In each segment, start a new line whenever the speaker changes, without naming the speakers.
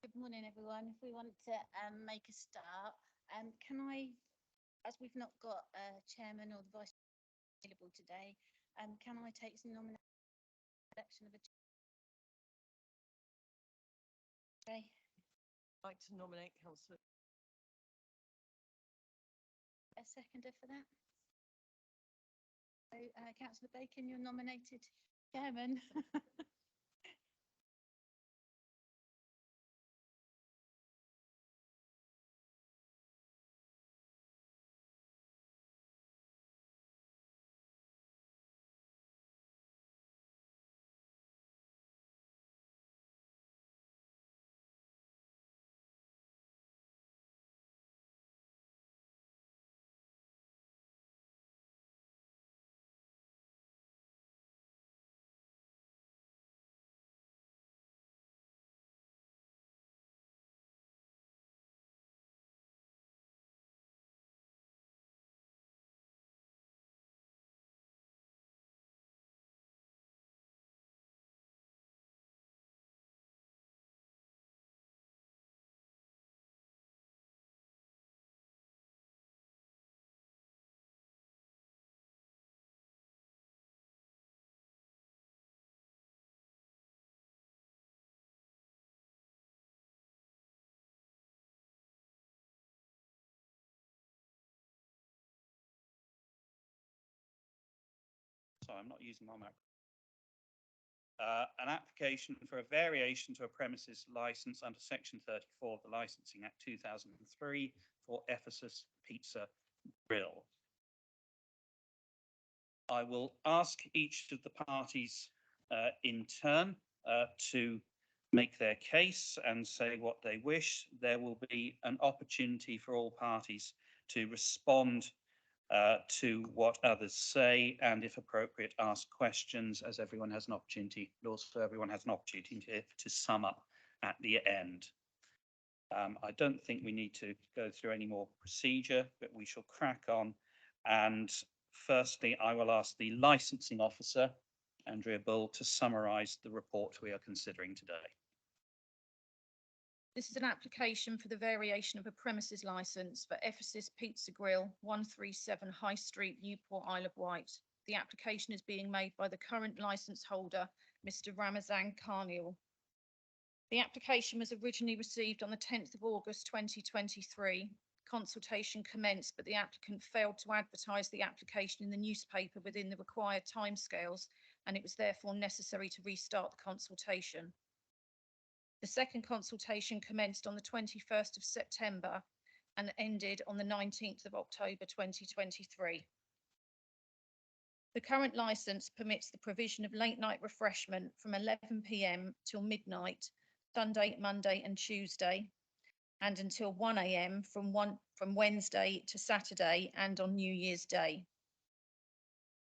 Good morning, everyone. If we want to make a start, can I, as we've not got a chairman or the vice available today, can I take some nomination election of a chair?
I'd like to nominate Councillor.
A seconder for that? So, Councillor Bacon, you're nominated chairman.
Sorry, I'm not using my microphone. An application for a variation to a premises license under Section 34 of the Licensing Act 2003 for Ephesus Pizza Grill. I will ask each of the parties in turn to make their case and say what they wish. There will be an opportunity for all parties to respond to what others say, and if appropriate, ask questions, as everyone has an opportunity, but also everyone has an opportunity to sum up at the end. I don't think we need to go through any more procedure, but we shall crack on. And firstly, I will ask the licensing officer, Andrea Bull, to summarise the report we are considering today.
This is an application for the variation of a premises licence for Ephesus Pizza Grill, 137 High Street, Newport, Isle of Wight. The application is being made by the current licence holder, Mr. Ramazan Karniel. The application was originally received on the 10th of August 2023. Consultation commenced, but the applicant failed to advertise the application in the newspaper within the required timescales, and it was therefore necessary to restart the consultation. The second consultation commenced on the 21st of September and ended on the 19th of October 2023. The current licence permits the provision of late night refreshment from 11 p.m. till midnight, Sunday, Monday and Tuesday, and until 1 a.m. from Wednesday to Saturday and on New Year's Day.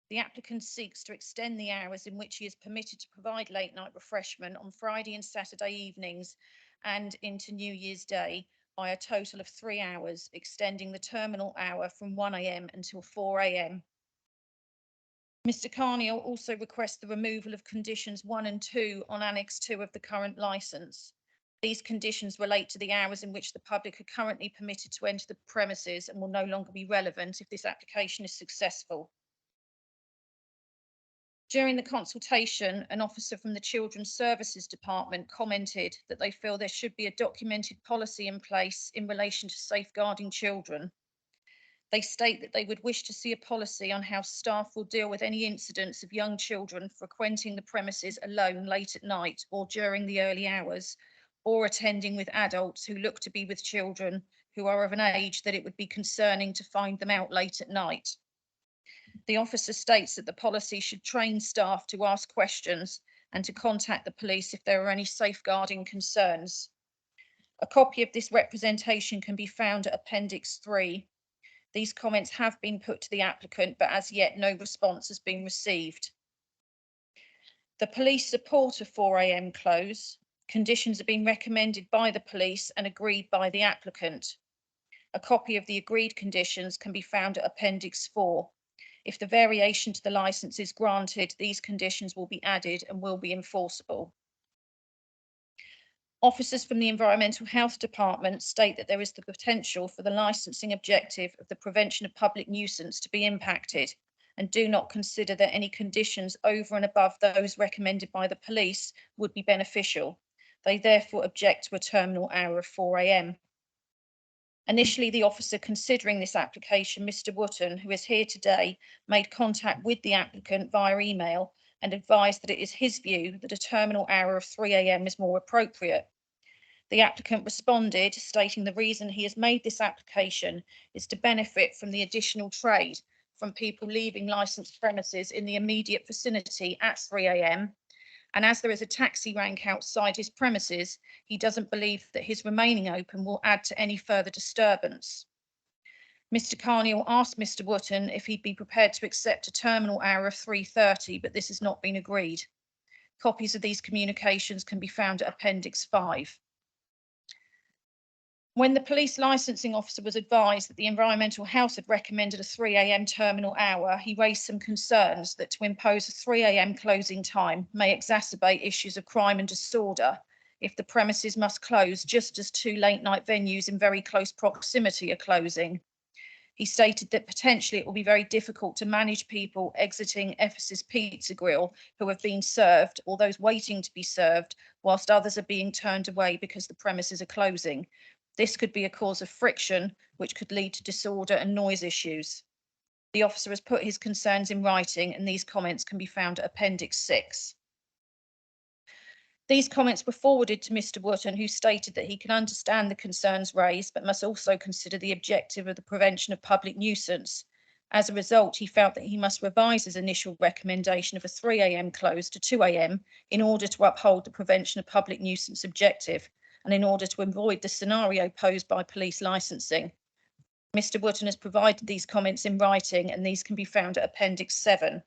The applicant seeks to extend the hours in which he is permitted to provide late night refreshment on Friday and Saturday evenings and into New Year's Day by a total of 3 hours, extending the terminal hour from 1 a.m. until 4 a.m. Mr. Karniel also requests the removal of conditions 1 and 2 on Annex 2 of the current licence. These conditions relate to the hours in which the public are currently permitted to enter the premises and will no longer be relevant if this application is successful. During the consultation, an officer from the Children's Services Department commented that they feel there should be a documented policy in place in relation to safeguarding children. They state that they would wish to see a policy on how staff will deal with any incidents of young children frequenting the premises alone late at night or during the early hours, or attending with adults who look to be with children who are of an age that it would be concerning to find them out late at night. The officer states that the policy should train staff to ask questions and to contact the police if there are any safeguarding concerns. A copy of this representation can be found at Appendix 3. These comments have been put to the applicant, but as yet no response has been received. The police support a 4 a.m. close. Conditions have been recommended by the police and agreed by the applicant. A copy of the agreed conditions can be found at Appendix 4. If the variation to the licence is granted, these conditions will be added and will be enforceable. Officers from the Environmental Health Department state that there is the potential for the licensing objective of the prevention of public nuisance to be impacted and do not consider that any conditions over and above those recommended by the police would be beneficial. They therefore object to a terminal hour of 4 a.m. Initially, the officer considering this application, Mr. Wotton, who is here today, made contact with the applicant via email and advised that it is his view that a terminal hour of 3 a.m. is more appropriate. The applicant responded, stating the reason he has made this application is to benefit from the additional trade from people leaving licensed premises in the immediate vicinity at 3 a.m. And as there is a taxi rank outside his premises, he doesn't believe that his remaining open will add to any further disturbance. Mr. Carniel asked Mr. Wotton if he'd be prepared to accept a terminal hour of 3:30, but this has not been agreed. Copies of these communications can be found at Appendix 5. When the police licensing officer was advised that the Environmental Health had recommended a 3 a.m. terminal hour, he raised some concerns that to impose a 3 a.m. closing time may exacerbate issues of crime and disorder if the premises must close just as two late night venues in very close proximity are closing. He stated that potentially it will be very difficult to manage people exiting Ephesus Pizza Grill who have been served or those waiting to be served whilst others are being turned away because the premises are closing. This could be a cause of friction, which could lead to disorder and noise issues. The officer has put his concerns in writing, and these comments can be found at Appendix 6. These comments were forwarded to Mr. Wotton, who stated that he can understand the concerns raised, but must also consider the objective of the prevention of public nuisance. As a result, he felt that he must revise his initial recommendation of a 3 a.m. close to 2 a.m. in order to uphold the prevention of public nuisance objective, and in order to avoid the scenario posed by police licensing. Mr. Wotton has provided these comments in writing, and these can be found at Appendix 7.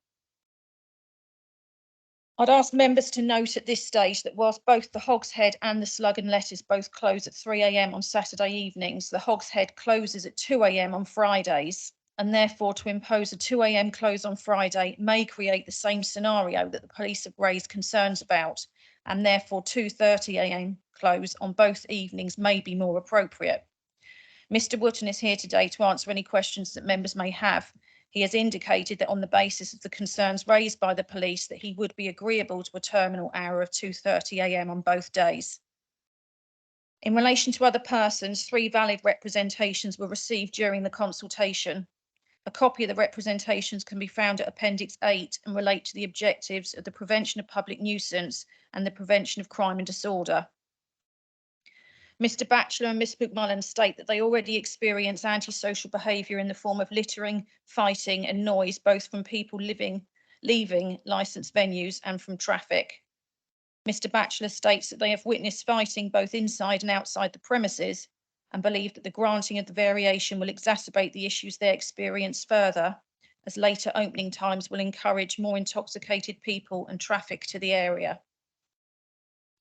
I'd ask members to note at this stage that whilst both the Hogs Head and the Slug and Lettuce both close at 3 a.m. on Saturday evenings, the Hogs Head closes at 2 a.m. on Fridays, and therefore to impose a 2 a.m. close on Friday may create the same scenario that the police have raised concerns about, and therefore 2:30 a.m. close on both evenings may be more appropriate. Mr. Wotton is here today to answer any questions that members may have. He has indicated that on the basis of the concerns raised by the police that he would be agreeable to a terminal hour of 2:30 a.m. on both days. In relation to other persons, 3 valid representations were received during the consultation. A copy of the representations can be found at Appendix 8 and relate to the objectives of the prevention of public nuisance and the prevention of crime and disorder. Mr. Batchelor and Miss McMullen state that they already experience antisocial behaviour in the form of littering, fighting and noise, both from people leaving licensed venues and from traffic. Mr. Batchelor states that they have witnessed fighting both inside and outside the premises and believe that the granting of the variation will exacerbate the issues they experience further, as later opening times will encourage more intoxicated people and traffic to the area.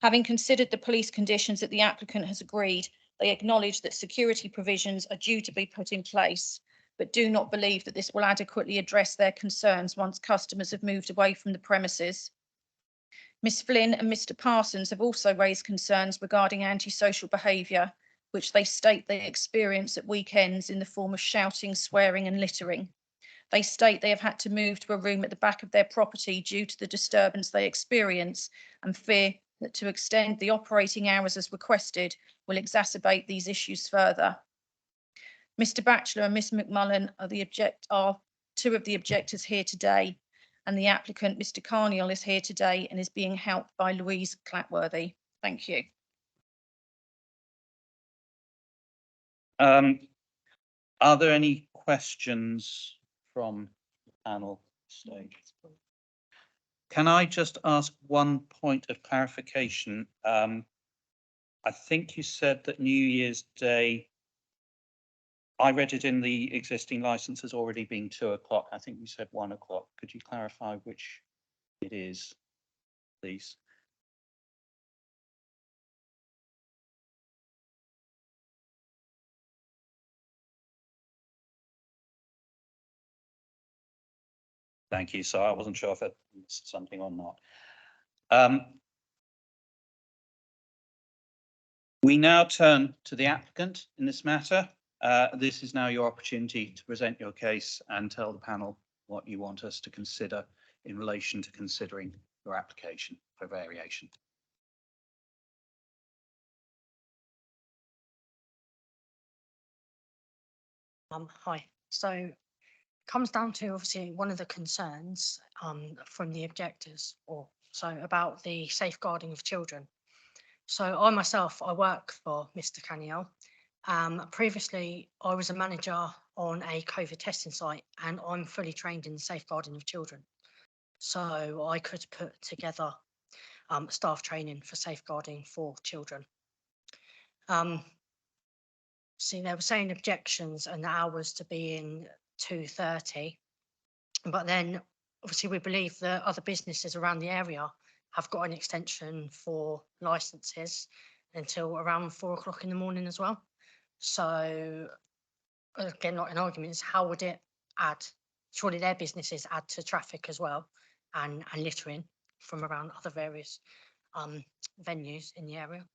Having considered the police conditions that the applicant has agreed, they acknowledge that security provisions are due to be put in place, but do not believe that this will adequately address their concerns once customers have moved away from the premises. Ms. Flynn and Mr. Parsons have also raised concerns regarding antisocial behaviour, which they state they experience at weekends in the form of shouting, swearing and littering. They state they have had to move to a room at the back of their property due to the disturbance they experience and fear that to extend the operating hours as requested will exacerbate these issues further. Mr. Batchelor and Miss McMullen are 2 of the objectors here today, and the applicant, Mr. Carniel, is here today and is being helped by Louise Clatworthy. Thank you.
Are there any questions from the panel stage? Can I just ask one point of clarification? I think you said that New Year's Day, I read it in the existing license as already being 2 o'clock. I think you said 1 o'clock. Could you clarify which it is, please? Thank you. So I wasn't sure if I missed something or not. We now turn to the applicant in this matter. This is now your opportunity to present your case and tell the panel what you want us to consider in relation to considering your application for variation.
Hi. So comes down to obviously one of the concerns from the objectors or so about the safeguarding of children. So I myself, I work for Mr. Caniel. Previously, I was a manager on a COVID testing site and I'm fully trained in safeguarding of children. So I could put together staff training for safeguarding for children. See, they were saying objections and the hours to be in 2:30. But then obviously we believe that other businesses around the area have got an extension for licenses until around 4 o'clock in the morning as well. So again, like an argument is how would it add, surely their businesses add to traffic as well and littering from around other various venues in the area.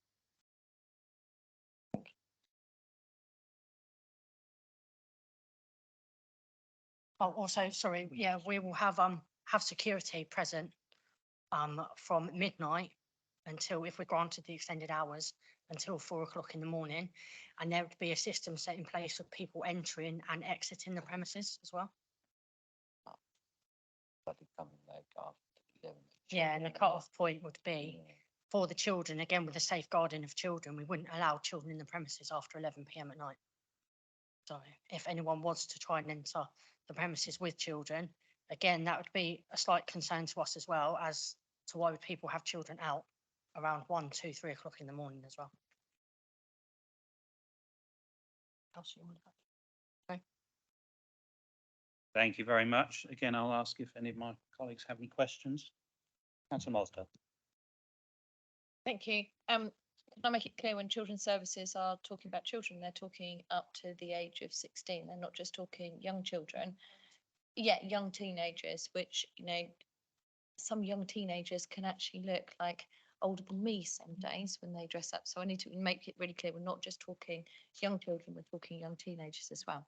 Oh, also, sorry, yeah, we will have security present from midnight until, if we're granted the extended hours, until 4 o'clock in the morning. And there would be a system set in place for people entering and exiting the premises as well. Yeah, and the cut-off point would be for the children, again, with the safeguarding of children, we wouldn't allow children in the premises after 11 p.m. at night. So if anyone was to try and enter the premises with children, again, that would be a slight concern to us as well as to why would people have children out around 1, 2, 3 o'clock in the morning as well. Else you want to add?
Thank you very much. Again, I'll ask if any of my colleagues have any questions. Councillor Mosdale.
Thank you. Can I make it clear when children's services are talking about children, they're talking up to the age of 16. They're not just talking young children. Yeah, young teenagers, which, you know, some young teenagers can actually look like older than me some days when they dress up. So I need to make it really clear. We're not just talking young children, we're talking young teenagers as well.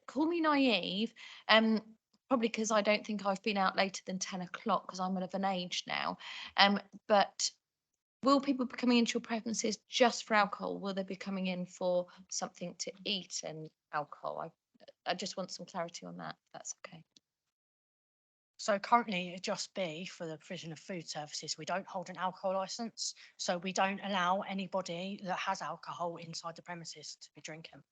Call me naive, probably because I don't think I've been out later than 10 o'clock because I'm of an age now. But will people be coming into your premises just for alcohol? Will they be coming in for something to eat and alcohol? I just want some clarity on that. If that's okay.
So currently it'd just be for the provision of food services. We don't hold an alcohol licence, so we don't allow anybody that has alcohol inside the premises to be drinking.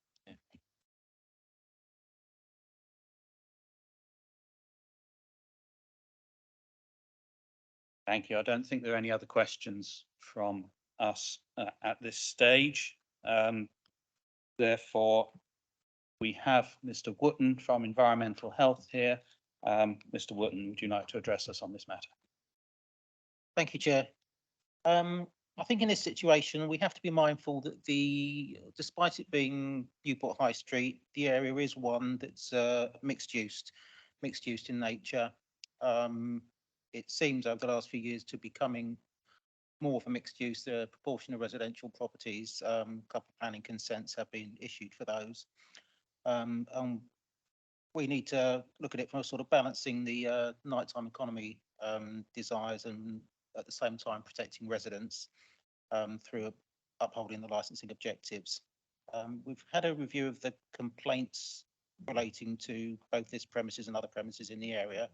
Thank you. I don't think there are any other questions from us at this stage. Therefore, we have Mr. Wootton from Environmental Health here. Mr. Wootton, would you like to address us on this matter?
Thank you, Chair. I think in this situation, we have to be mindful that despite it being Newport High Street, the area is one that's mixed use in nature. It seems over the last few years to becoming more of a mixed use. The proportion of residential properties, couple of planning consents have been issued for those. And we need to look at it from a sort of balancing the nighttime economy desires and at the same time protecting residents through upholding the licensing objectives. We've had a review of the complaints relating to both this premises and other premises in the area.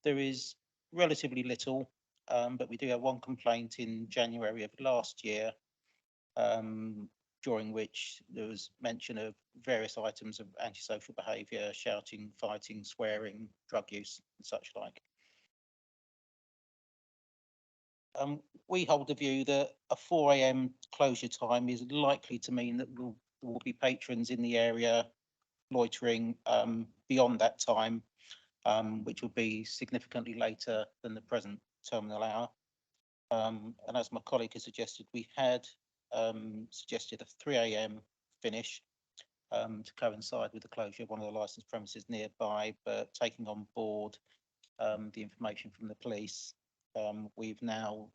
There is relatively little, but we do have one complaint in January of last year, during which there was mention of various items of antisocial behaviour, shouting, fighting, swearing, drug use and such like. We hold the view that a 4 a.m. closure time is likely to mean that there will be patrons in the area loitering beyond that time, which will be significantly later than the present terminal hour. And as my colleague has suggested, we had suggested a 3 a.m. finish to coincide with the closure of one of the licensed premises nearby, but taking on board the information from the police, we've now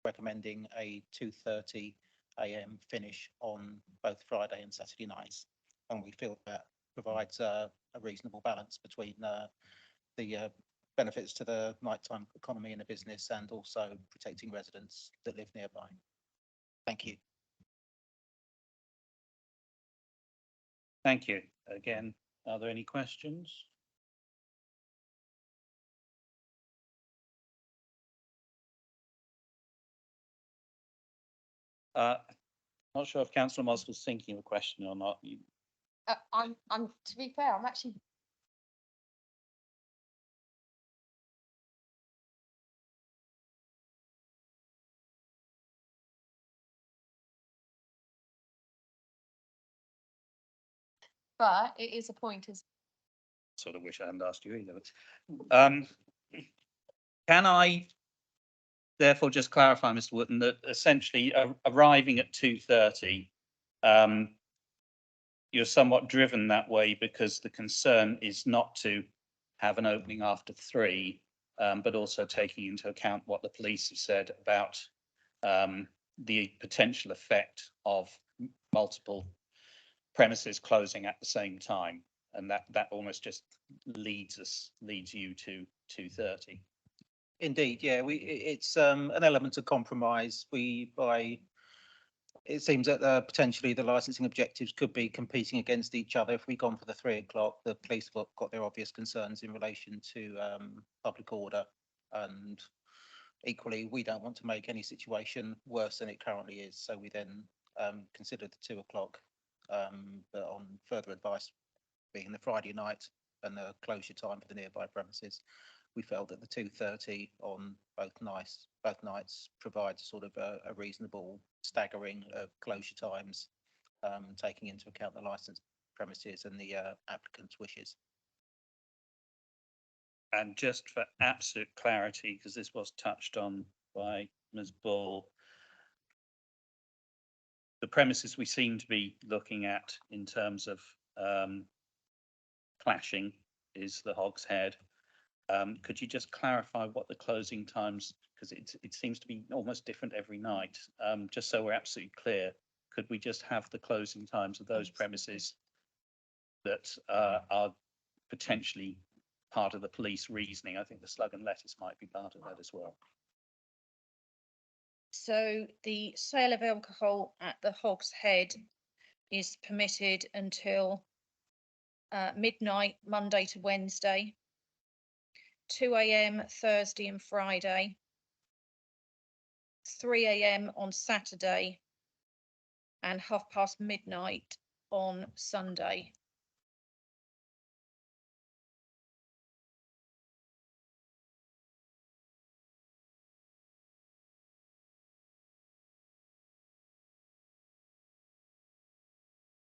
recommending a 2:30 AM finish on both Friday and Saturday nights. And we feel that provides a reasonable balance between the benefits to the nighttime economy in the business and also protecting residents that live nearby. Thank you.
Thank you. Again, are there any questions? Not sure if Councillor Moss was thinking of a question or not.
To be fair, I'm actually. But it is a point, is
Sort of wish I hadn't asked you either. Can I therefore just clarify, Mr. Wootton, that essentially arriving at 2:30, you're somewhat driven that way because the concern is not to have an opening after 3, but also taking into account what the police have said about the potential effect of multiple premises closing at the same time, and that almost just leads you to 2:30.
Indeed, yeah, it's an element of compromise. It seems that potentially the licensing objectives could be competing against each other. If we'd gone for the 3 o'clock, the police have got their obvious concerns in relation to public order. And equally, we don't want to make any situation worse than it currently is. So we then considered the 2 o'clock, but on further advice being the Friday night and the closure time for the nearby premises, we felt that the 2:30 on both nights provides sort of a reasonable staggering of closure times, taking into account the licensed premises and the applicant's wishes.
And just for absolute clarity, because this was touched on by Ms. Bull, the premises we seem to be looking at in terms of clashing is the Hog's Head. Could you just clarify what the closing times, because it seems to be almost different every night, just so we're absolutely clear, could we just have the closing times of those premises that are potentially part of the police reasoning? I think the Slug and Lettuce might be part of that as well.
So the sale of alcohol at the Hog's Head is permitted until midnight, Monday to Wednesday, 2 AM Thursday and Friday, 3 AM on Saturday, and midnight on Sunday.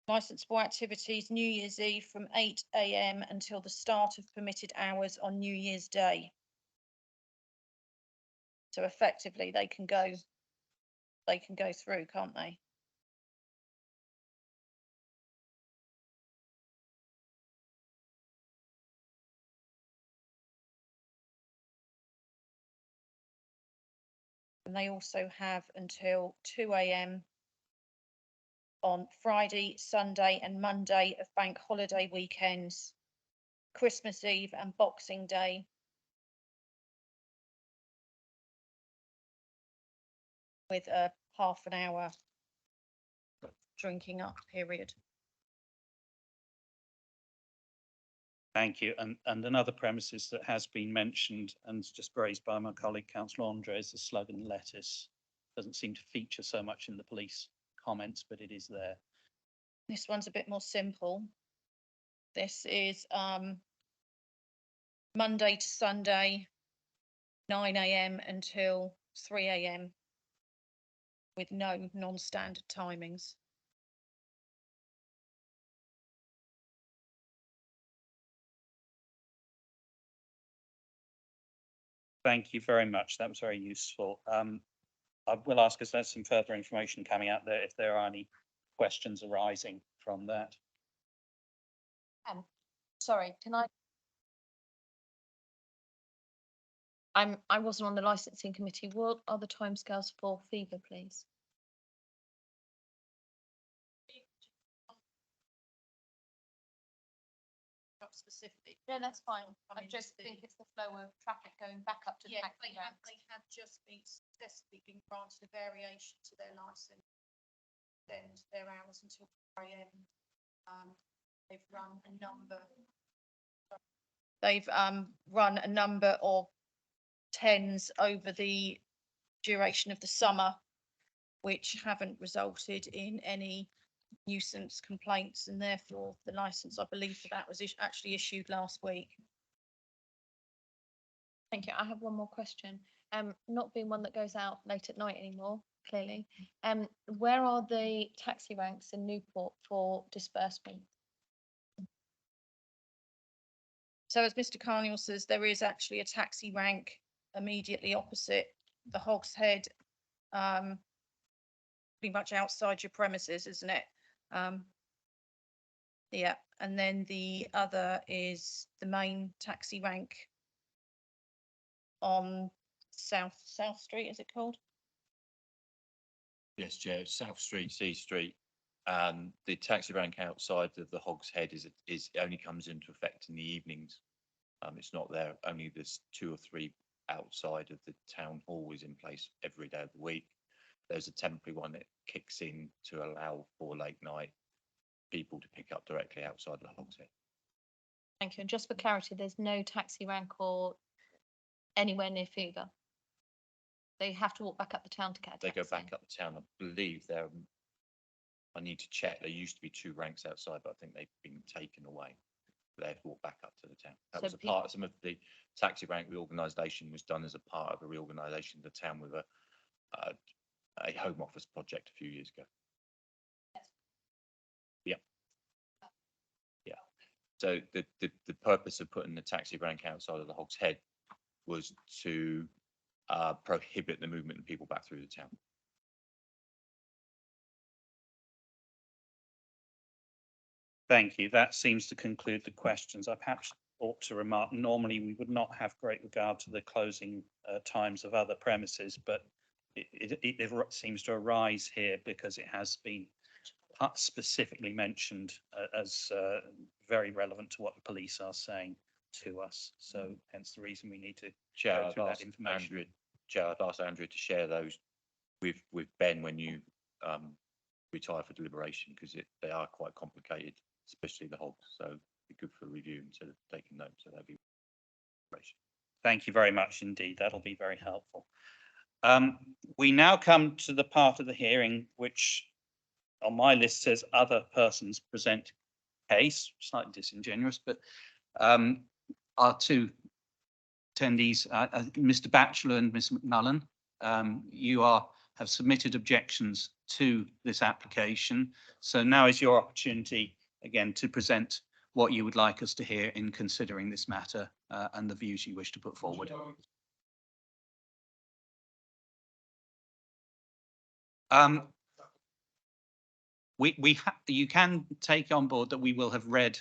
Licensable activities, New Year's Eve from 8 AM until the start of permitted hours on New Year's Day. So effectively, they can go through, can't they? And they also have until 2 AM on Friday, Sunday and Monday of bank holiday weekends, Christmas Eve and Boxing Day. With a half an hour drinking up period.
Thank you. And another premises that has been mentioned and just raised by my colleague, Councillor Andre, is the Slug and Lettuce. Doesn't seem to feature so much in the police comments, but it is there.
This one's a bit more simple. This is Monday to Sunday, 9 AM until 3 AM with no non-standard timings.
Thank you very much. That was very useful. I will ask us there's some further information coming out there if there are any questions arising from that.
sorry, can I? I wasn't on the licensing committee. What are the timescales for Fever, please?
specific.
No, that's fine. I
Coming
just
to
think it's the flow of traffic going back up to the
Yeah,
taxi ranks.
they had just been successfully been granted a variation to their licence. Then their hours until 4 AM. They've run a number. They've run a number of tens over the duration of the summer, which haven't resulted in any nuisance complaints, and therefore the licence, I believe, for that was actually issued last week.
Thank you. I have one more question. Not being one that goes out late at night anymore, clearly. Where are the taxi ranks in Newport for disbursement?
So as Mr Carnival says, there is actually a taxi rank immediately opposite the Hog's Head, pretty much outside your premises, isn't it? Yeah, and then the other is the main taxi rank on South Street, is it called?
Yes, Chair, South Street, C Street. The taxi rank outside of the Hog's Head is only comes into effect in the evenings. It's not there, only there's 2 or 3 outside of the town hall is in place every day of the week. There's a temporary one that kicks in to allow for late night people to pick up directly outside the Hog's Head.
Thank you. And just for clarity, there's no taxi rank or anywhere near Fuga. They have to walk back up the town to get a
They go
taxi.
back up the town. I believe there, I need to check. There used to be 2 ranks outside, but I think they've been taken away. They have to walk back up to the town. That
So
was a part of some of the taxi rank reorganisation was done as a part of a reorganisation of the town with a Home Office project a few years ago. Yeah. Yeah. So the purpose of putting the taxi rank outside of the Hog's Head was to prohibit the movement of people back through the town.
Thank you. That seems to conclude the questions. I perhaps ought to remark, normally we would not have great regard to the closing times of other premises, but it seems to arise here because it has been specifically mentioned as very relevant to what the police are saying to us. So hence the reason we need to
Chair,
go
I'd
through that
ask
information.
Andrew, Chair, I'd ask Andrew to share those with Ben when you retire for deliberation, because they are quite complicated, especially the hogs. So it'd be good for review instead of taking notes. So that'd be great.
Thank you very much indeed. That'll be very helpful. We now come to the part of the hearing which on my list says other persons present case, slightly disingenuous, but our 2 attendees, Mr. Batchelor and Ms. McMullen, you have submitted objections to this application. So now is your opportunity again to present what you would like us to hear in considering this matter and the views you wish to put forward. You can take on board that we will have read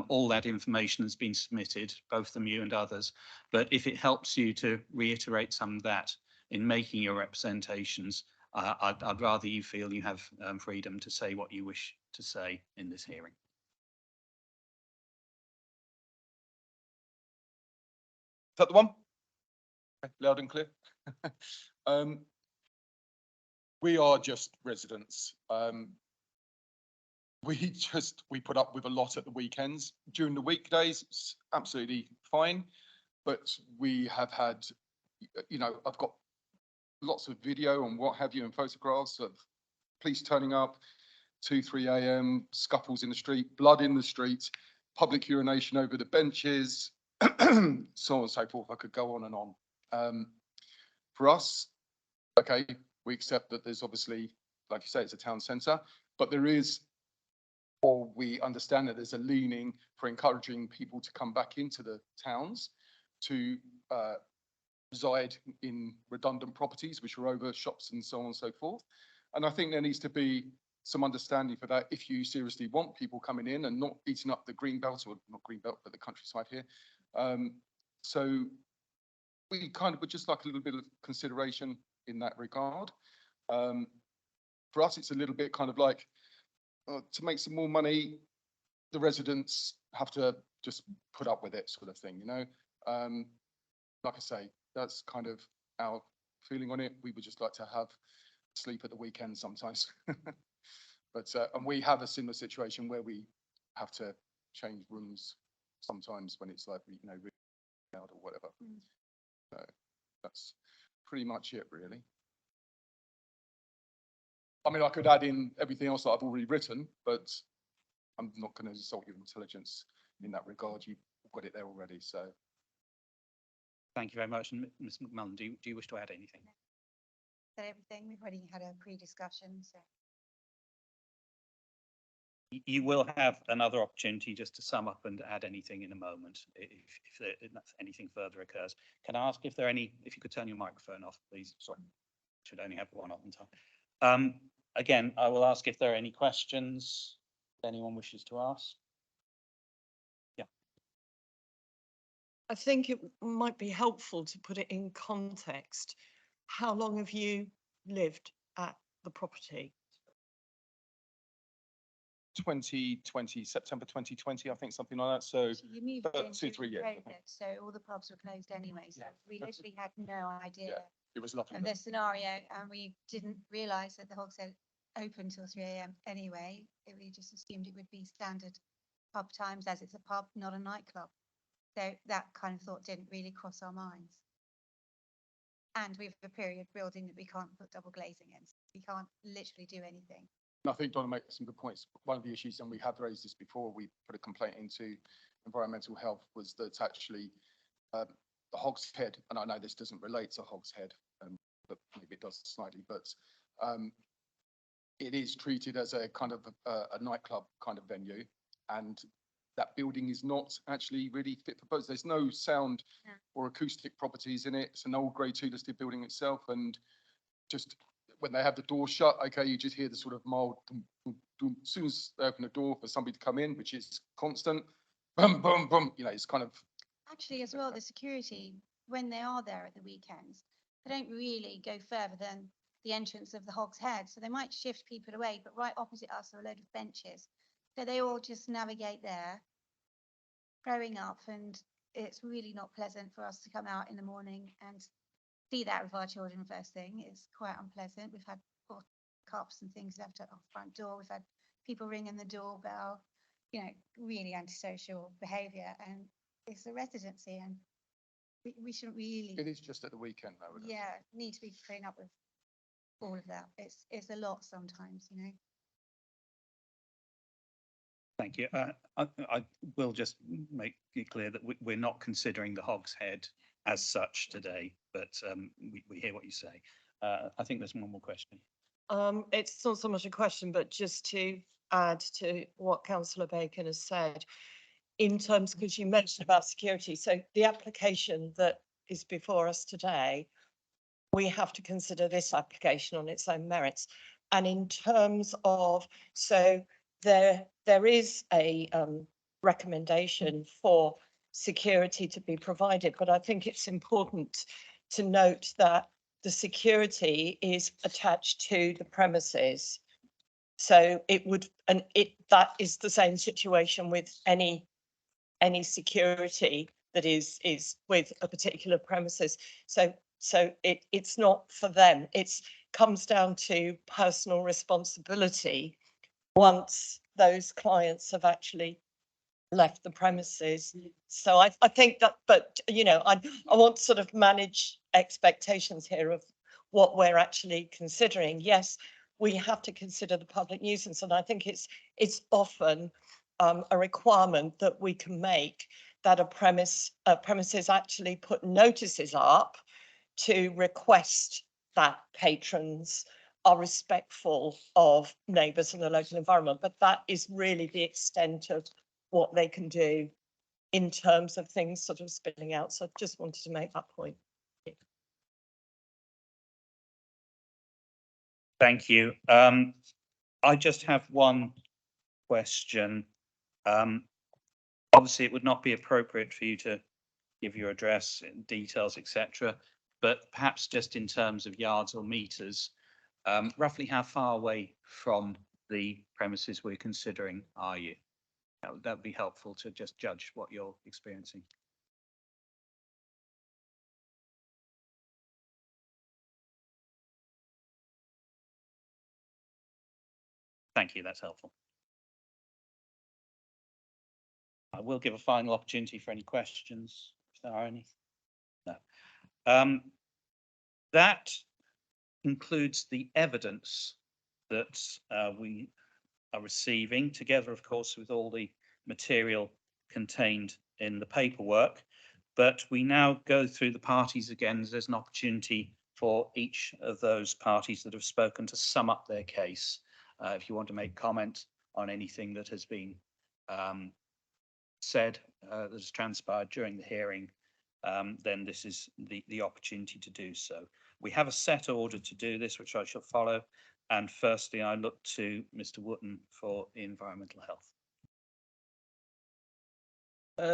all that information has been submitted, both from you and others. But if it helps you to reiterate some of that in making your representations, I'd rather you feel you have freedom to say what you wish to say in this hearing.
Is that the one? Okay, loud and clear. We are just residents. We put up with a lot at the weekends. During the weekdays, it's absolutely fine. But we have had, I've got lots of video and what have you and photographs of police turning up, 2, 3 a.m, scuffles in the street, blood in the street, public urination over the benches, so on and so forth. I could go on and on. For us, okay, we accept that there's obviously, like you say, it's a town centre, but there is, or we understand that there's a leaning for encouraging people to come back into the towns to reside in redundant properties, which are over shops and so on and so forth. And I think there needs to be some understanding for that if you seriously want people coming in and not eating up the green belt, or not green belt, but the countryside here. So we kind of would just like a little bit of consideration in that regard. For us, it's a little bit kind of like to make some more money, the residents have to just put up with it sort of thing, you know? Like I say, that's kind of our feeling on it. We would just like to have sleep at the weekend sometimes. But, and we have a similar situation where we have to change rooms sometimes when it's like, you know, really loud or whatever. So that's pretty much it, really. I mean, I could add in everything else that I've already written, but I'm not going to insult your intelligence in that regard. You've got it there already, so.
Thank you very much. And Ms McMullen, do you wish to add anything?
Said everything. We've already had a pre-discussion, so.
You will have another opportunity just to sum up and add anything in a moment, if anything further occurs. Can I ask if there are any, if you could turn your microphone off, please? Sorry, should only have one on time. Again, I will ask if there are any questions anyone wishes to ask. Yeah.
I think it might be helpful to put it in context. How long have you lived at the property?
2020, September 2020, I think, something like that. So
You moved
about
in
2-3
during
years.
COVID, so all the pubs were closed anyway, so we literally had no idea
Yeah, it was lovely.
of this scenario, and we didn't realise that the Hogshead opened till 3 AM anyway. We just assumed it would be standard pub times, as it's a pub, not a nightclub. So that kind of thought didn't really cross our minds. And we have a period building that we can't put double glazing in. So we can't literally do anything.
And I think Donna makes some good points. One of the issues, and we have raised this before, we put a complaint into environmental health, was that actually the Hogshead, and I know this doesn't relate to Hogshead, but maybe it does slightly, but it is treated as a kind of a nightclub kind of venue, and that building is not actually really fit for purpose. There's no sound
No.
or acoustic properties in it. It's an old Grade 2 listed building itself, and just when they have the door shut, okay, you just hear the sort of mild dum, dum, dum. As soon as they open the door for somebody to come in, which is constant, boom, boom, boom, you know, it's kind of.
Actually, as well, the security, when they are there at the weekends, they don't really go further than the entrance of the Hogshead. So they might shift people away, but right opposite us are a load of benches. So they all just navigate there, growing up, and it's really not pleasant for us to come out in the morning and see that with our children first thing. It's quite unpleasant. We've had cups and things left at our front door. We've had people ringing the doorbell, you know, really antisocial behaviour, and it's a residency, and we shouldn't really,
It is just at the weekend, though. isn't it?
yeah, need to be putting up with all of that. It's a lot sometimes, you know.
Thank you. I will just make it clear that we're not considering the Hogshead as such today, but we hear what you say. I think there's one more question.
It's not so much a question, but just to add to what Councillor Bacon has said, in terms, because you mentioned about security, so the application that is before us today, we have to consider this application on its own merits. And in terms of, so there is a recommendation for security to be provided, but I think it's important to note that the security is attached to the premises. So it would, and that is the same situation with any security that is with a particular premises. So it's not for them. It's comes down to personal responsibility once those clients have actually left the premises. So I think that, but you know, I want to sort of manage expectations here of what we're actually considering. Yes, we have to consider the public nuisance, and I think it's often a requirement that we can make that a premises actually put notices up to request that patrons are respectful of neighbours and the local environment, but that is really the extent of what they can do in terms of things sort of spilling out. So I just wanted to make that point.
Thank you. I just have one question. Obviously, it would not be appropriate for you to give your address, details, etc. But perhaps just in terms of yards or meters, roughly how far away from the premises we're considering are you? That would be helpful to just judge what you're experiencing. Thank you, that's helpful. I will give a final opportunity for any questions, if there are any. No. That concludes the evidence that we are receiving, together, of course, with all the material contained in the paperwork. But we now go through the parties again. There's an opportunity for each of those parties that have spoken to sum up their case. If you want to make comment on anything that has been said, that has transpired during the hearing, then this is the opportunity to do so. We have a set order to do this, which I shall follow. And firstly, I look to Mr. Wootton for the environmental health.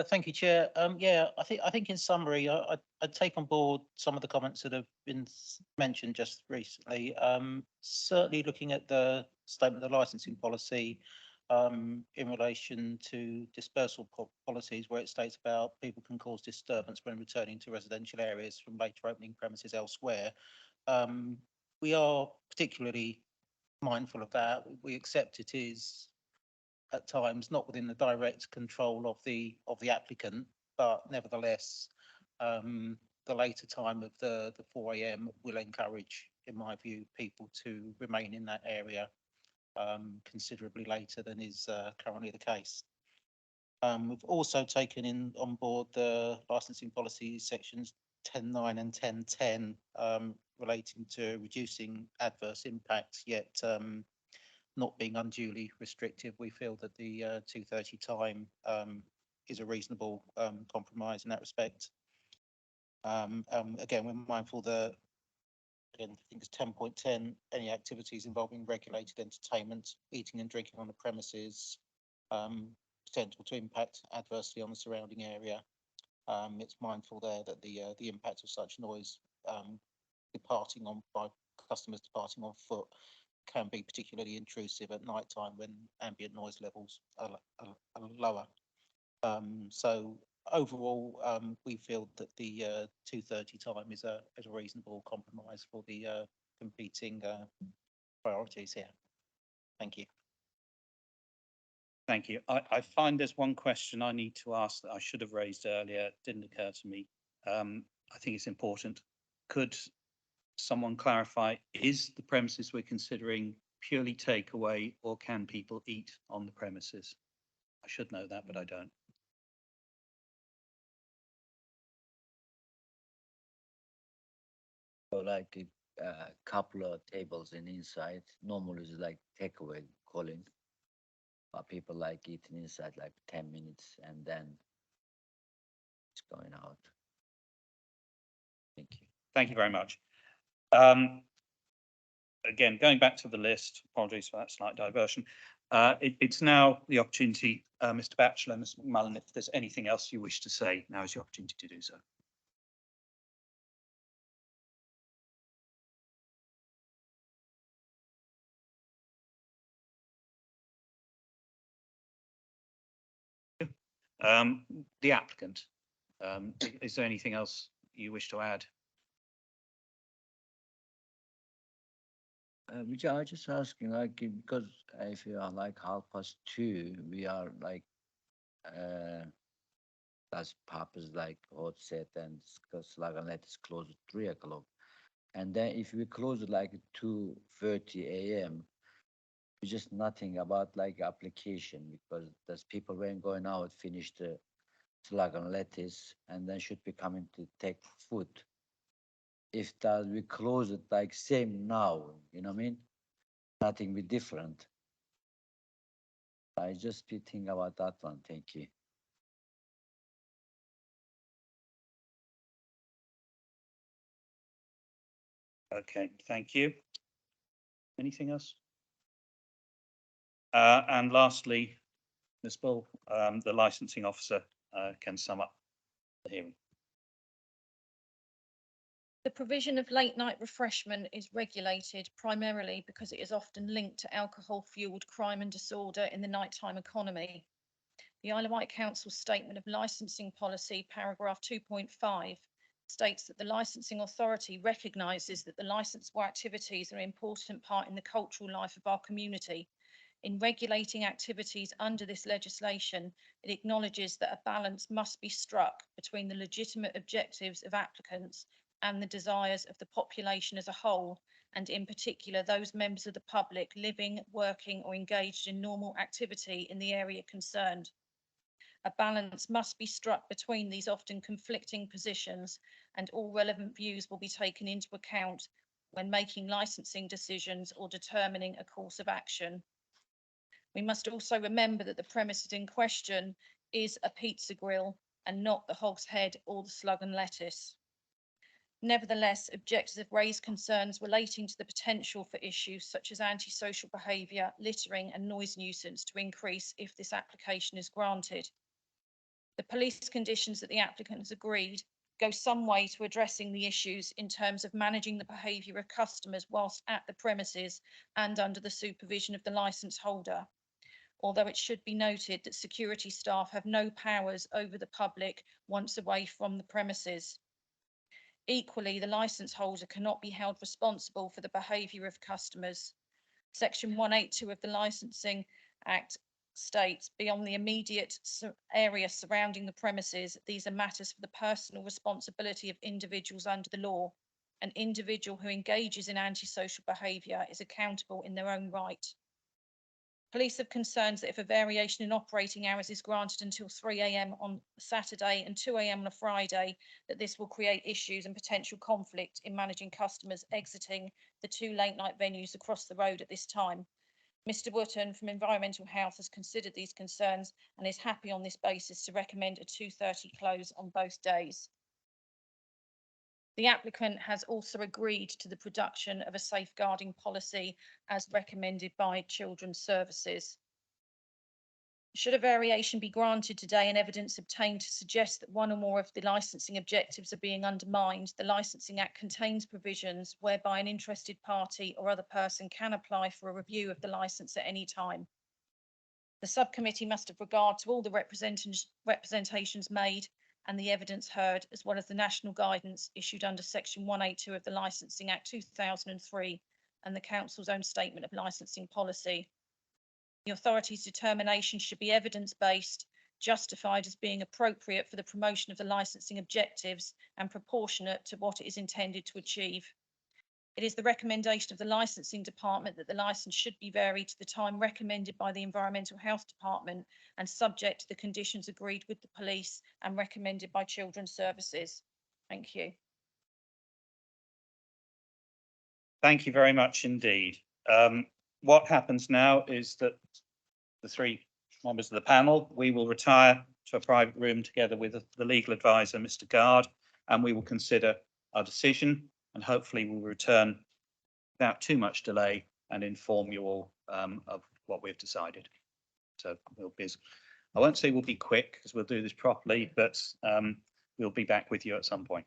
Thank you, Chair. Yeah, I think in summary, I'd take on board some of the comments that have been mentioned just recently. Certainly looking at the statement of licensing policy in relation to dispersal policies, where it states about people can cause disturbance when returning to residential areas from later opening premises elsewhere. We are particularly mindful of that. We accept it is at times not within the direct control of the applicant, but nevertheless, the later time of the 4 a.m. will encourage, in my view, people to remain in that area considerably later than is currently the case. We've also taken on board the licensing policy sections 10.9 and 10.10 relating to reducing adverse impacts, yet not being unduly restrictive. We feel that the 2:30 time is a reasonable compromise in that respect. Again, we're mindful that, again, I think it's 10.10, any activities involving regulated entertainment, eating and drinking on the premises, potential to impact adversely on the surrounding area. It's mindful there that the impact of such noise by customers departing on foot can be particularly intrusive at night time when ambient noise levels are lower. So overall, we feel that the 2:30 time is a reasonable compromise for the competing priorities here. Thank you.
Thank you. I find there's one question I need to ask that I should have raised earlier. It didn't occur to me. I think it's important. Could someone clarify, is the premises we're considering purely takeaway, or can people eat on the premises? I should know that, but I don't.
So like a couple of tables in inside, normally is like takeaway calling. But people like eating inside like 10 minutes and then it's going out. Thank you.
Thank you very much. Again, going back to the list, apologies for that slight diversion. It's now the opportunity, Mr. Batchelor, Mr. McMullen, if there's anything else you wish to say, now is your opportunity to do so. The applicant, is there anything else you wish to add?
Which I was just asking, like, because if you are like 2:30, we are like, that's purpose like hot set and because like and let us close at 3 o'clock. And then if we close it like 2:30 a.m., it's just nothing about like application because there's people when going out, finish the slug and lettuce, and then should be coming to take food. If that we close it like same now, you know what I mean? Nothing be different. I just be thinking about that one. Thank you.
Okay, thank you. Anything else? And lastly, Ms. Bull, the licensing officer can sum up the hearing.
The provision of late night refreshment is regulated primarily because it is often linked to alcohol fueled crime and disorder in the nighttime economy. The Isle of Wight Council Statement of Licensing Policy, paragraph 2.5, states that the licensing authority recognises that the licensable activities are an important part in the cultural life of our community. In regulating activities under this legislation, it acknowledges that a balance must be struck between the legitimate objectives of applicants and the desires of the population as a whole, and in particular those members of the public living, working or engaged in normal activity in the area concerned. A balance must be struck between these often conflicting positions, and all relevant views will be taken into account when making licensing decisions or determining a course of action. We must also remember that the premises in question is a pizza grill and not the Hog's Head or the Slug and Lettuce. Nevertheless, objectors have raised concerns relating to the potential for issues such as antisocial behaviour, littering and noise nuisance to increase if this application is granted. The police conditions that the applicant has agreed go some way to addressing the issues in terms of managing the behaviour of customers whilst at the premises and under the supervision of the licence holder. Although it should be noted that security staff have no powers over the public once away from the premises. Equally, the licence holder cannot be held responsible for the behaviour of customers. Section 182 of the Licensing Act states, beyond the immediate area surrounding the premises, these are matters for the personal responsibility of individuals under the law. An individual who engages in antisocial behaviour is accountable in their own right. Police have concerns that if a variation in operating hours is granted until 3 a.m. on Saturday and 2 a.m. on a Friday, that this will create issues and potential conflict in managing customers exiting the two late night venues across the road at this time. Mr. Wootton from Environmental Health has considered these concerns and is happy on this basis to recommend a 2:30 close on both days. The applicant has also agreed to the production of a safeguarding policy as recommended by Children's Services. Should a variation be granted today and evidence obtained to suggest that one or more of the licensing objectives are being undermined, the Licensing Act contains provisions whereby an interested party or other person can apply for a review of the licence at any time. The subcommittee must have regard to all the representations made and the evidence heard, as well as the national guidance issued under Section 182 of the Licensing Act 2003 and the Council's own statement of licensing policy. The authority's determination should be evidence-based, justified as being appropriate for the promotion of the licensing objectives and proportionate to what it is intended to achieve. It is the recommendation of the Licensing Department that the licence should be varied to the time recommended by the Environmental Health Department and subject to the conditions agreed with the police and recommended by Children's Services. Thank you.
Thank you very much indeed. What happens now is that the three members of the panel, we will retire to a private room together with the legal advisor, Mr. Guard, and we will consider our decision, and hopefully we'll return without too much delay and inform you all of what we've decided. So I won't say we'll be quick because we'll do this properly, but we'll be back with you at some point.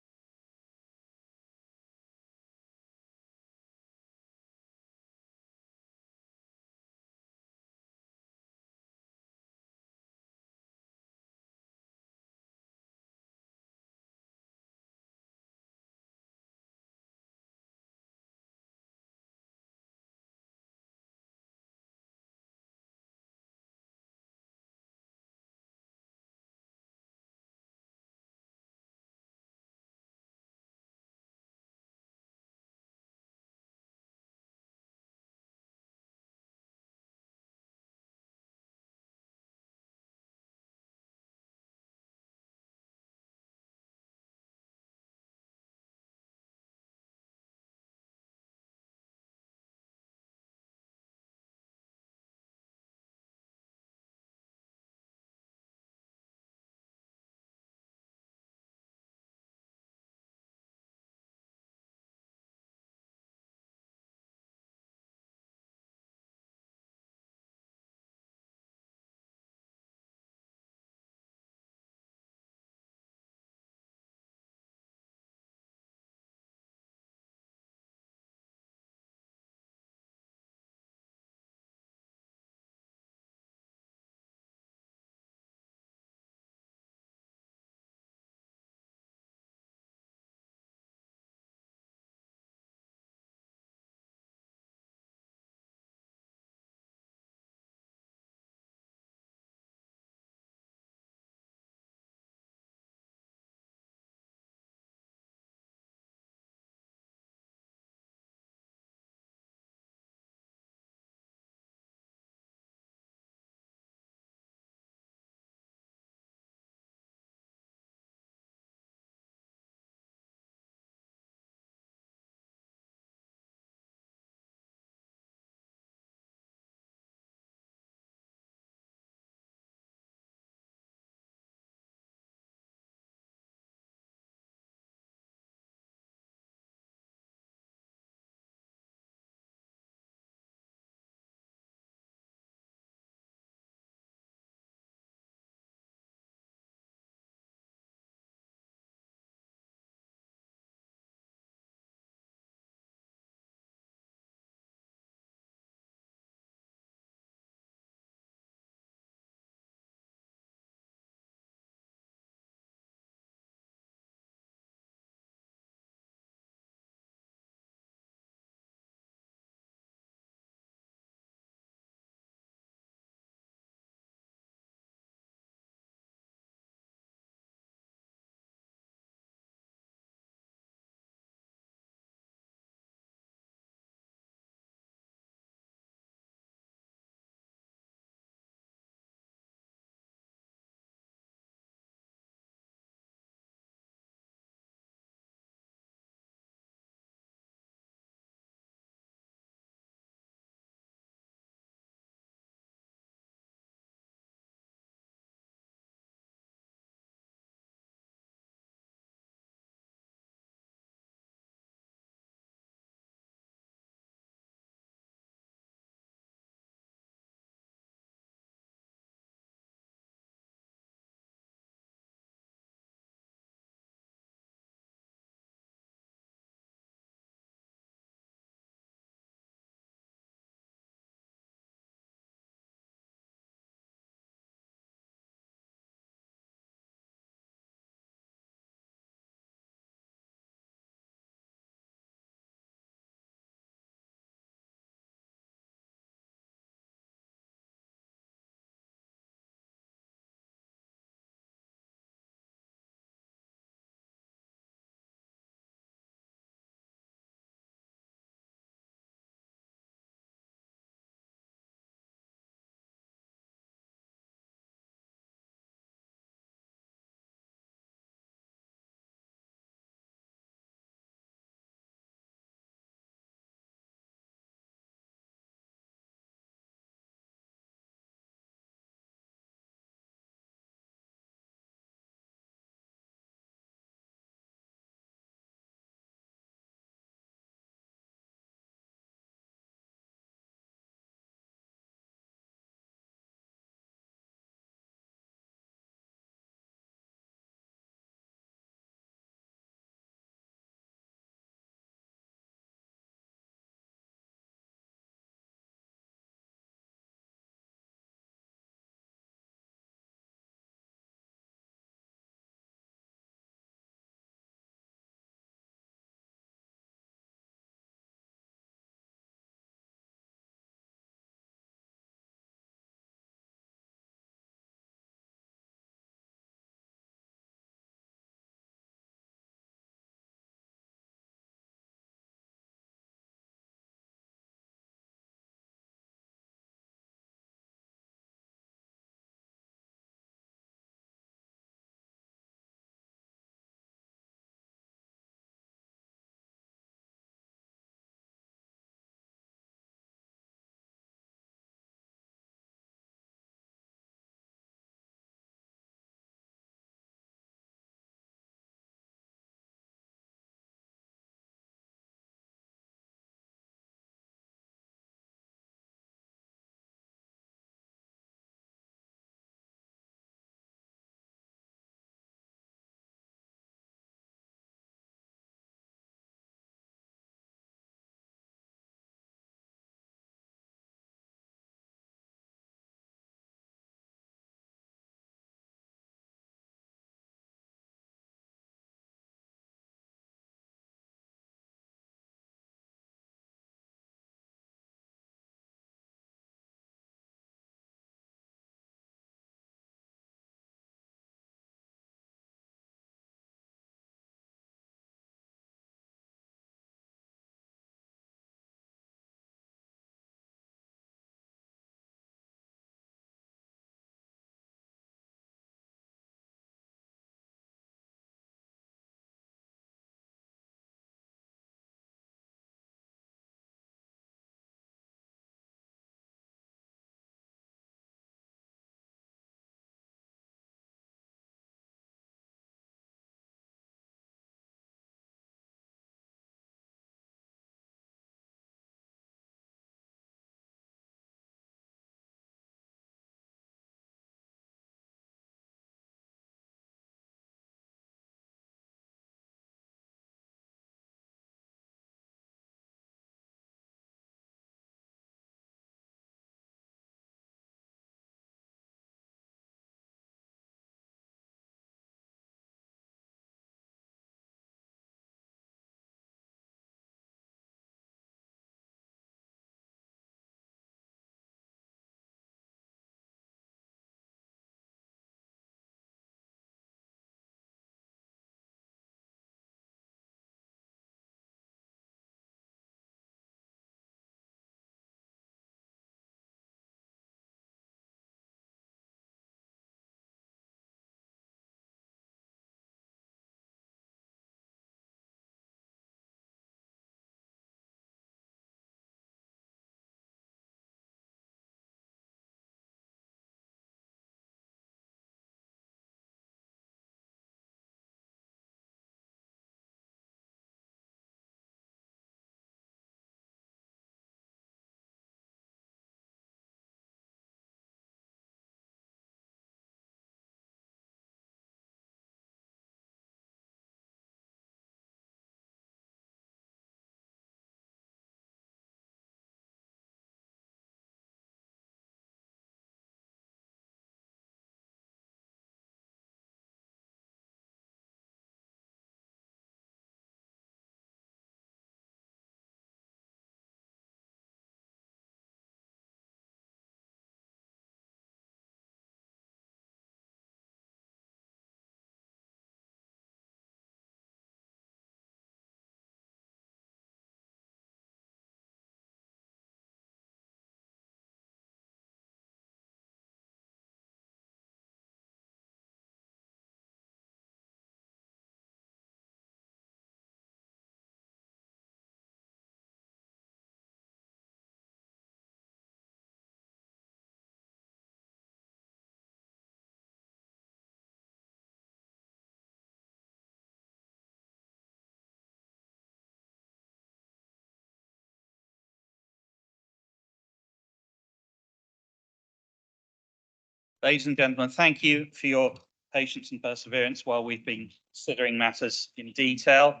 Ladies and gentlemen, thank you for your patience and perseverance while we've been considering matters in detail.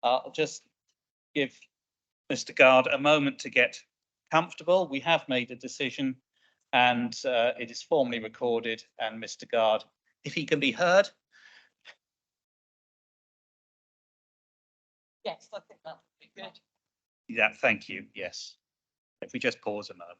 I'll just give Mr. Guard a moment to get comfortable. We have made a decision and it is formally recorded, and Mr. Guard, if he can be heard.
Yes, I think that would be good.
Yeah, thank you. Yes. If we just pause a moment.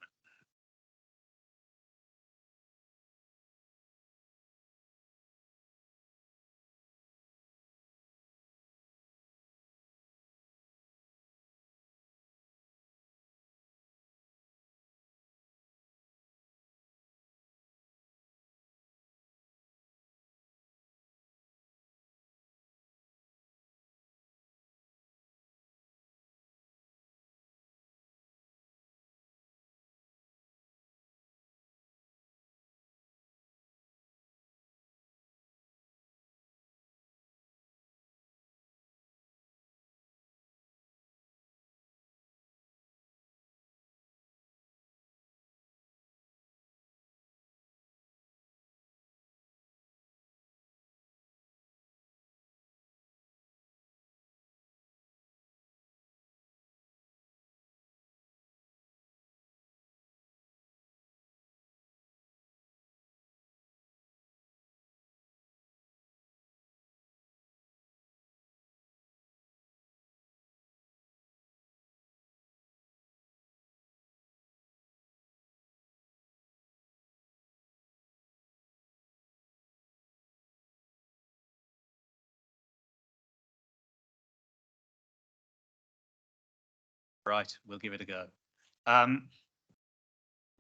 Right, we'll give it a go.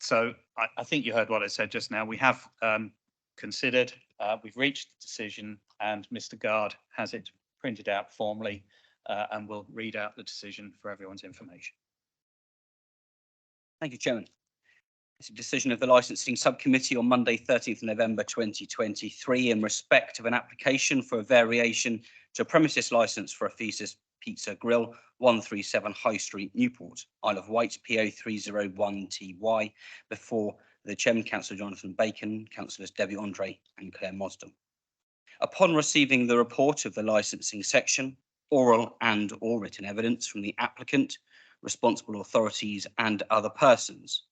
So I think you heard what I said just now. We have considered, we've reached the decision, and Mr. Guard has it printed out formally and will read out the decision for everyone's information.
Thank you, Chairman. It's a decision of the Licensing Subcommittee on Monday, 13th November 2023 in respect of an application for a variation to a premises licence for Ephesus Pizza Grill, 137 High Street, Newport, Isle of Wight, PO 301TY, before the Chairman, Councillor Jonathan Bacon, Councillors Debbie Andre and Claire Mosdom. Upon receiving the report of the licensing section, oral and/or written evidence from the applicant, responsible authorities and other persons,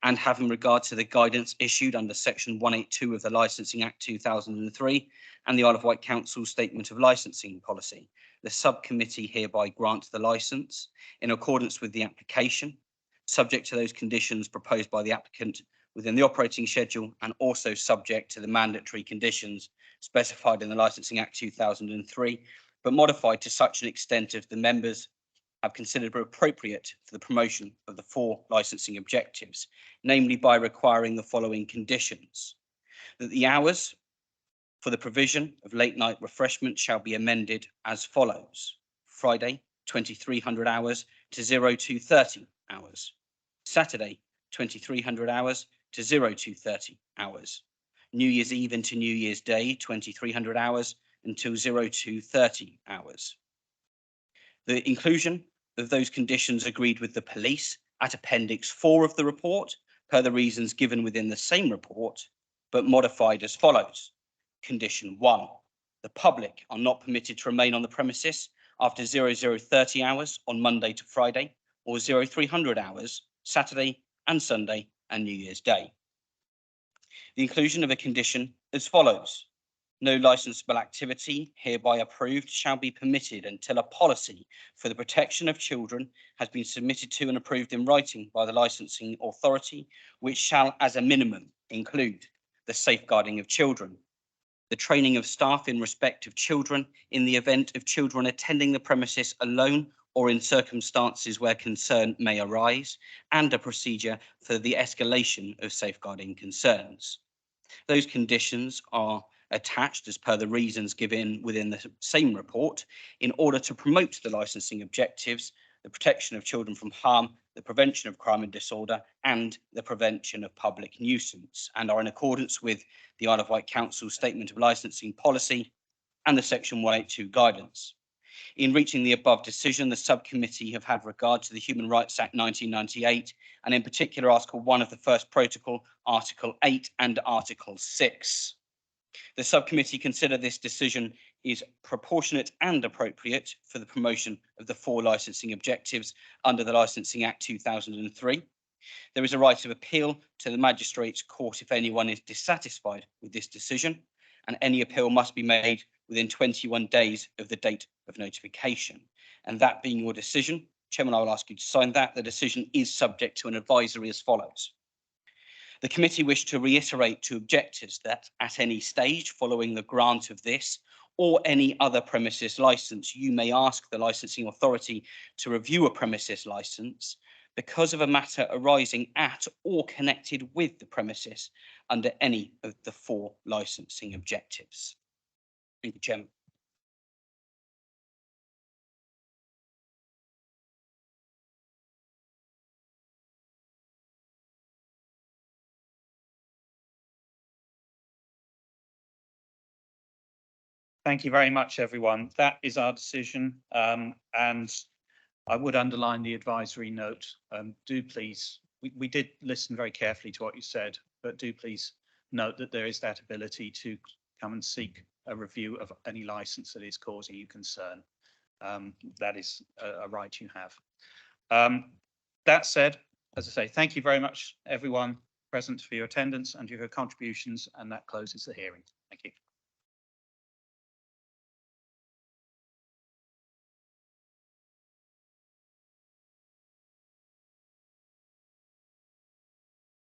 and having regard to the guidance issued under Section 182 of the Licensing Act 2003 and the Isle of Wight Council Statement of Licensing Policy, the subcommittee hereby grants the licence in accordance with the application, subject to those conditions proposed by the applicant within the operating schedule, and also subject to the mandatory conditions specified in the Licensing Act 2003, but modified to such an extent as the members have considered appropriate for the promotion of the 4 licensing objectives, namely by requiring the following conditions: that the hours for the provision of late night refreshment shall be amended as follows: Friday, 2300 hours to 0230 hours. Saturday, 2300 hours to 0230 hours. New Year's Eve into New Year's Day, 2300 hours until 0230 hours. The inclusion of those conditions agreed with the police at Appendix 4 of the report, per the reasons given within the same report, but modified as follows. Condition 1. The public are not permitted to remain on the premises after 0030 hours on Monday to Friday, or 0300 hours Saturday and Sunday and New Year's Day. The inclusion of a condition as follows. No licensable activity hereby approved shall be permitted until a policy for the protection of children has been submitted to and approved in writing by the licensing authority, which shall as a minimum include the safeguarding of children, the training of staff in respect of children in the event of children attending the premises alone or in circumstances where concern may arise, and a procedure for the escalation of safeguarding concerns. Those conditions are attached as per the reasons given within the same report in order to promote the licensing objectives, the protection of children from harm, the prevention of crime and disorder, and the prevention of public nuisance, and are in accordance with the Isle of Wight Council Statement of Licensing Policy and the Section 182 guidance. In reaching the above decision, the subcommittee have had regard to the Human Rights Act 1998, and in particular Article 1 of the First Protocol, Article 8 and Article 6. The subcommittee consider this decision is proportionate and appropriate for the promotion of the 4 licensing objectives under the Licensing Act 2003. There is a right of appeal to the Magistrates' Court if anyone is dissatisfied with this decision, and any appeal must be made within 21 days of the date of notification. And that being your decision, Chairman, I will ask you to sign that. The decision is subject to an advisory as follows. The committee wish to reiterate to objectors that at any stage following the grant of this or any other premises licence, you may ask the licensing authority to review a premises licence because of a matter arising at or connected with the premises under any of the 4 licensing objectives. Thank you, Chairman.
Thank you very much, everyone. That is our decision. And I would underline the advisory note. Do please, we did listen very carefully to what you said, but do please note that there is that ability to come and seek a review of any licence that is causing you concern. That is a right you have. That said, as I say, thank you very much, everyone present, for your attendance and your contributions, and that closes the hearing.